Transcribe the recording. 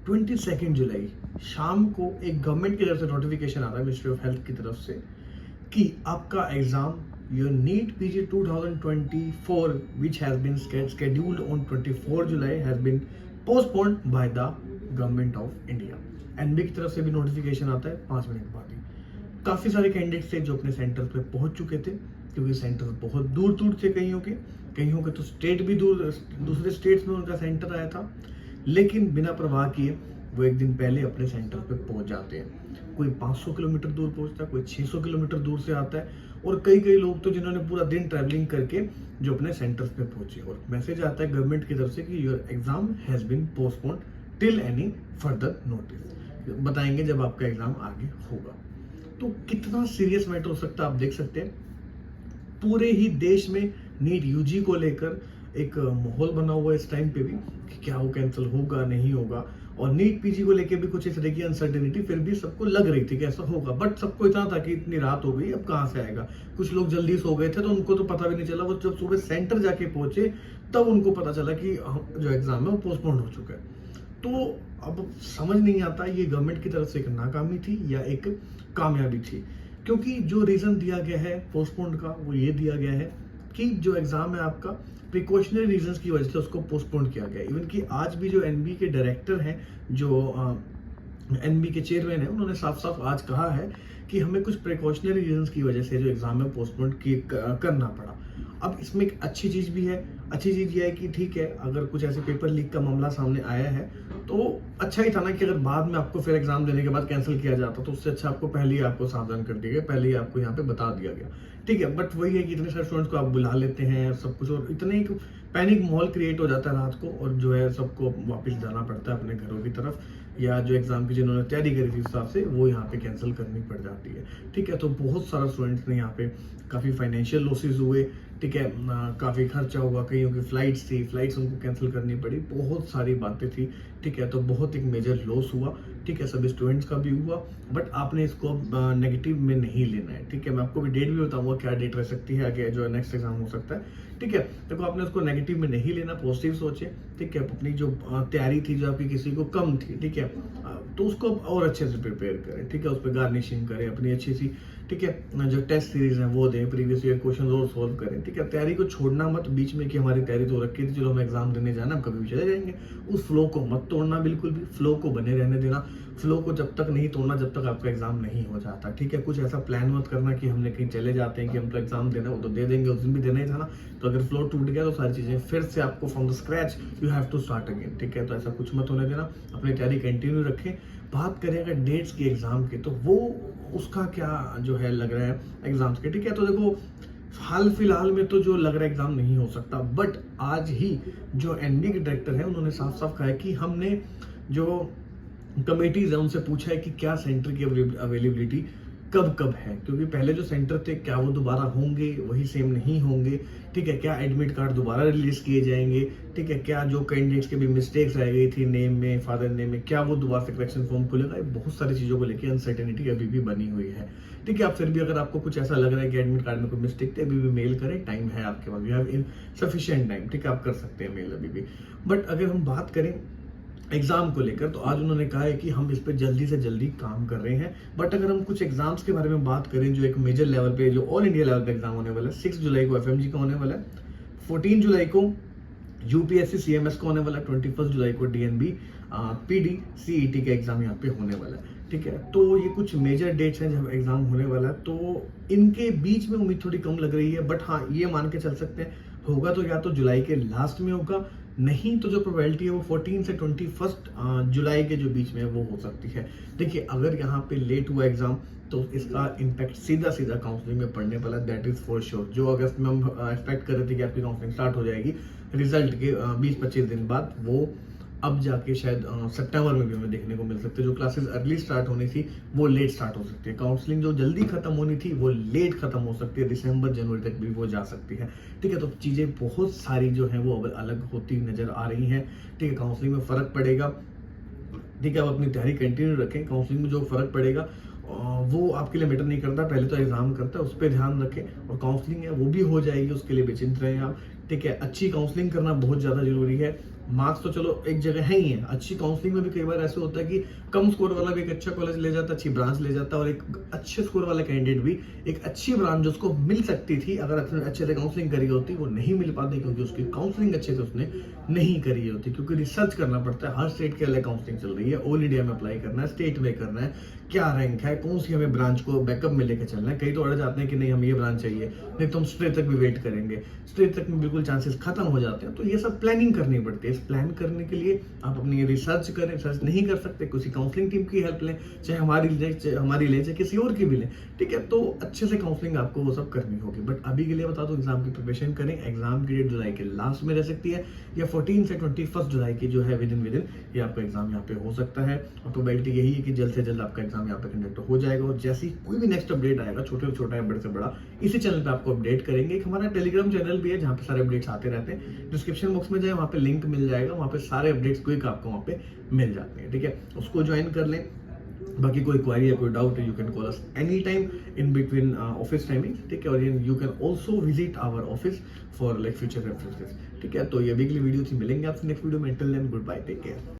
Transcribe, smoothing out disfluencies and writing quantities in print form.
22 जुलाई शाम को एक गवर्नमेंट की तरफ से नोटिफिकेशन आ रहा है मिनिस्ट्री ऑफ हेल्थ की तरफ से कि आपका exam your NEET PG 2024 which has been scheduled on 24 July has been postponed by the government of India. NB की तरफ से भी नोटिफिकेशन आता है 5 मिनट बाद ही। काफ़ी सारे कैंडिडेट्स थे जो अपने सेंटर पे पहुंच चुके थे, क्योंकि सेंटर बहुत दूर दूर थे, कईयों के तो स्टेट भी दूसरे स्टेट्स में उनका सेंटर आया था, लेकिन बिना परवाह किए वो एक दिन पहले अपने सेंटर पे पहुंच जाते हैं। कोई 500 किलोमीटर दूर पहुंचता है, कोई 600 किलोमीटर दूर से आता है, और कई लोग तो जिन्होंने पूरा दिन ट्रैवलिंग करके जो अपने सेंटर्स पे पहुंचे, और मैसेज आता है गवर्नमेंट की तरफ से कि your exam has been postponed till any further notice. बताएंगे जब आपका एग्जाम आगे होगा। तो कितना सीरियस मैटर हो सकता है आप देख सकते हैं। पूरे ही देश में नीट यूजी को लेकर एक माहौल बना हुआ है इस टाइम पे भी कि क्या वो कैंसिल होगा नहीं होगा, और नीट पीजी को लेकर भी कुछ इस तरह की अनसर्टेनिटी फिर भी सबको लग रही थी कि ऐसा होगा, बट सबको इतना था कि इतनी रात हो गई अब कहाँ से आएगा। कुछ लोग जल्दी सो गए थे तो उनको तो पता भी नहीं चला, वो जब सुबह सेंटर जाके पहुंचे तब उनको पता चला कि जो एग्जाम है वो पोस्टपोन हो चुका है। तो अब समझ नहीं आता ये गवर्नमेंट की तरफ से एक नाकामी थी या एक कामयाबी थी, क्योंकि जो रीजन दिया गया है पोस्टपोन का वो ये दिया गया है कि जो एग्जाम है आपका प्रिकॉशनरी रीजंस की वजह से उसको पोस्टपोन किया गया। इवन कि आज भी जो एनबी के डायरेक्टर हैं, जो एनबी के चेयरमैन है, उन्होंने साफ साफ आज कहा है कि हमें कुछ प्रिकॉशनरी रीजंस की वजह से जो एग्जाम है पोस्टपोन करना पड़ा। अब इसमें एक अच्छी चीज भी है। अच्छी चीज ये है कि ठीक है, अगर कुछ ऐसे पेपर लीक का मामला सामने आया है तो अच्छा ही था ना कि अगर बाद में आपको फिर एग्जाम देने के बाद कैंसिल किया जाता तो उससे अच्छा आपको पहले ही आपको सावधान कर दिया गया, पहले ही आपको यहाँ पे बता दिया गया। ठीक है, बट वही है कि इतने सारे स्टूडेंट्स को आप बुला लेते हैं सब कुछ, और इतने एक पैनिक माहौल क्रिएट हो जाता है रात को, और जो है सबको वापस जाना पड़ता है अपने घरों की तरफ, या जो एग्जाम की जिन्होंने तैयारी करी थी उस हिसाब से वो यहाँ पे कैंसिल करनी पड़ जाती है। ठीक है, तो बहुत सारा स्टूडेंट्स ने यहाँ पे काफ़ी फाइनेंशियल लॉसेज हुए। ठीक है, काफ़ी खर्चा हुआ, कईयों की फ्लाइट्स उनको कैंसिल करनी पड़ी, बहुत सारी बातें थी। ठीक है, तो बहुत एक मेजर लॉस हुआ। ठीक है, सभी स्टूडेंट्स का भी हुआ, बट आपने इसको नेगेटिव में नहीं लेना है। ठीक है, मैं आपको भी डेट भी बताऊंगा क्या डेट रह सकती है आगे जो नेक्स्ट एग्जाम हो सकता है। ठीक है, देखो आपने उसको नेगेटिव में नहीं लेना, पॉजिटिव सोचे। ठीक है, अपनी जो तैयारी थी जो आपकी किसी को कम थी, ठीक है, तो उसको और अच्छे से प्रिपेयर करें। ठीक है, उस पर गार्निशिंग करें अपनी अच्छी सी। ठीक है, जो टेस्ट सीरीज है वो दें, प्रीवियस ईयर क्वेश्चन और सोल्व करें। ठीक है, तैयारी को छोड़ना मत बीच में कि हमारी तैयारी तो रखी थी, चलो हम एग्जाम देने जाना, हम कभी भी चले जाएंगे। उस फ्लो को मत तोड़ना, बिल्कुल भी फ्लो को बने रहने देना। फ्लो को जब तक नहीं तोड़ना जब तक आपका एग्जाम नहीं हो जाता। ठीक है, कुछ ऐसा प्लान मत करना कि हमने कहीं चले जाते हैं कि हम तो एग्जाम देना, वो तो दे देंगे, उस दिन भी देना ही था ना। तो अगर फ्लो टूट गया तो सारी चीजें फिर से आपको from the scratch you have to start again. ठीक है, तो ऐसा कुछ मत होने देना, अपनी तैयारी कंटिन्यू रखें। बात करें अगर डेट्स की एग्जाम की, तो वो उसका क्या जो है लग रहा है एग्जाम्स के। ठीक है, तो देखो हाल फिलहाल में तो जो लग रहा है एग्जाम नहीं हो सकता, बट आज ही जो एनबी के डायरेक्टर है उन्होंने साफ साफ कहा है कि हमने जो कमेटीज है उनसे पूछा है कि क्या सेंटर की अवेलेबिलिटी कब है, क्योंकि पहले जो सेंटर थे क्या वो दोबारा होंगे, वही सेम नहीं होंगे। ठीक है, क्या एडमिट कार्ड दोबारा रिलीज किए जाएंगे। ठीक है, क्या जो कैंडिडेट्स के भी मिस्टेक्स रह गई थी नेम में, फादर नेम में, क्या वो दोबारा से करेक्शन फॉर्म खुलेगा। बहुत सारी चीजों को लेकर अनसर्टेनिटी अभी भी बनी हुई है। ठीक है, आप फिर भी अगर आपको कुछ ऐसा लग रहा है कि एडमिट कार्ड में कोई मिस्टेक थी, अभी भी मेल करें, टाइम है आपके पास, यू हैव सफिशिएंट टाइम। ठीक है, आप कर सकते हैं मेल अभी भी। बट अगर हम बात करें एग्जाम को लेकर, तो आज उन्होंने कहा है कि हम इस पे जल्दी से जल्दी काम कर रहे हैं। बट अगर हम कुछ एग्जाम्स के बारे में बात करें जो एक मेजर लेवल पे, जो ऑल इंडिया लेवल पे एग्जाम होने वाला है, 6 जुलाई को एफएमजी का होने वाला है, 14 जुलाई को यूपीएससी सीएमएस का होने वाला है, 21 जुलाई को डीएनबी पीडी सीईटी का एग्जाम यहाँ पे होने वाला है। ठीक है, तो ये कुछ मेजर डेट्स हैं जब एग्जाम होने वाला है, तो इनके बीच में उम्मीद थोड़ी कम लग रही है। बट हाँ, ये मान के चल सकते हैं होगा तो या तो जुलाई के लास्ट में होगा, नहीं तो जो प्रोबेबिलिटी है वो 14 से 21 जुलाई के जो बीच में है वो हो सकती है। देखिए, अगर यहाँ पे लेट हुआ एग्जाम तो इसका इम्पैक्ट सीधा काउंसलिंग में पड़ने वाला, दैट इज फॉर श्योर। जो अगस्त में हम एक्सपेक्ट कर रहे थे कि आपकी काउंसलिंग स्टार्ट हो जाएगी रिजल्ट के 20-25 दिन बाद, वो अब जाके शायद सितंबर में भी हमें देखने को मिल सकते हैं। जो क्लासेस अर्ली स्टार्ट होनी थी वो लेट स्टार्ट हो सकती है। काउंसलिंग जो जल्दी खत्म होनी थी वो लेट खत्म हो सकती है, दिसंबर जनवरी तक भी वो जा सकती है। ठीक है, तो चीजें बहुत सारी जो है वो अब अलग होती नजर आ रही हैं। ठीक है, काउंसलिंग में फर्क पड़ेगा। ठीक है, आप अपनी तैयारी कंटिन्यू रखें। काउंसलिंग में जो फर्क पड़ेगा वो आपके लिए मैटर नहीं करता, पहले तो एग्जाम करता है, उस पर ध्यान रखें, और काउंसलिंग है वो भी हो जाएगी, उसके लिए बेचिंत रहें आप। ठीक है, अच्छी काउंसलिंग करना बहुत ज़्यादा जरूरी है। मार्क्स तो चलो एक जगह है ही है, अच्छी काउंसलिंग में भी कई बार ऐसे होता है कि कम स्कोर वाला भी एक अच्छा कॉलेज ले जाता है, अच्छी ब्रांच ले जाता है, और एक अच्छे स्कोर वाला कैंडिडेट भी एक अच्छी ब्रांच जो उसको मिल सकती थी अगर अच्छे से काउंसलिंग करी होती, वो नहीं मिल पाती क्योंकि उसकी काउंसलिंग अच्छे से उसने नहीं करी होती। क्योंकि रिसर्च करना पड़ता है, हर स्टेट के अलग काउंसलिंग चल रही है, ऑल इंडिया में अप्लाई करना है, स्टेट में करना है, क्या रैंक है, कौन सी हमें ब्रांच को बैकअप में लेकर चलना है। कई तो अड़ जाते हैं कि नहीं हम ये ब्रांच चाहिए, नहीं तो हम स्टेट तक भी वेट करेंगे, स्टेट तक में बिल्कुल चांसेस खत्म हो जाते हैं। तो ये सब प्लानिंग करनी पड़ती है। इस प्लान करने के लिए आप अपनी रिसर्च करें, रिसर्च नहीं कर सकते किसी काउंसलिंग टीम की हेल्प लें, चाहे हमारी ले, चाहे किसी और की भी लें, ठीक है। तो अच्छे से काउंसलिंग आपको वो सब करनी होगी। बट अभी के लिए बता दो, एग्जाम की प्रिपरेशन करें। एग्जाम की डेट जुलाई के लास्ट में रह सकती है, या 14 से 21 जुलाई की जो है विद इन ये आपका एग्जाम यहाँ पे हो सकता है। और प्रोबेबिलिटी यही है कि जल्द से जल्द आपका एग्जाम यहाँ पे कंडक्ट हो जाएगा। और जैसे ही कोई भी नेक्स्ट अपडेट आएगा, छोटे से छोटा है बड़े से बड़ा, इसी चैनल पे आपको अपडेट करेंगे। एक हमारा टेलीग्राम चैनल भी है जहाँ पे सारे अपडेट्स आते रहते हैं। डिस्क्रिप्शन बॉक्स में जाए, वहाँ पे लिंक मिल जाएगा, वहाँ पे सारे अपडेट्स क्विक आपको वहाँ पे मिल जाते हैं, ठीक है। उसको ज्वाइन कर लें। बाकी कोई क्वेरी या कोई डाउट है, you can call us any time in between office timing, ठीक है। और you can also visit our office for like future references, ठीक है। तो ये वीकली वीडियो थी, मिलेंगे आपसे नेक्स्ट वीडियो में। Till then goodbye, take care.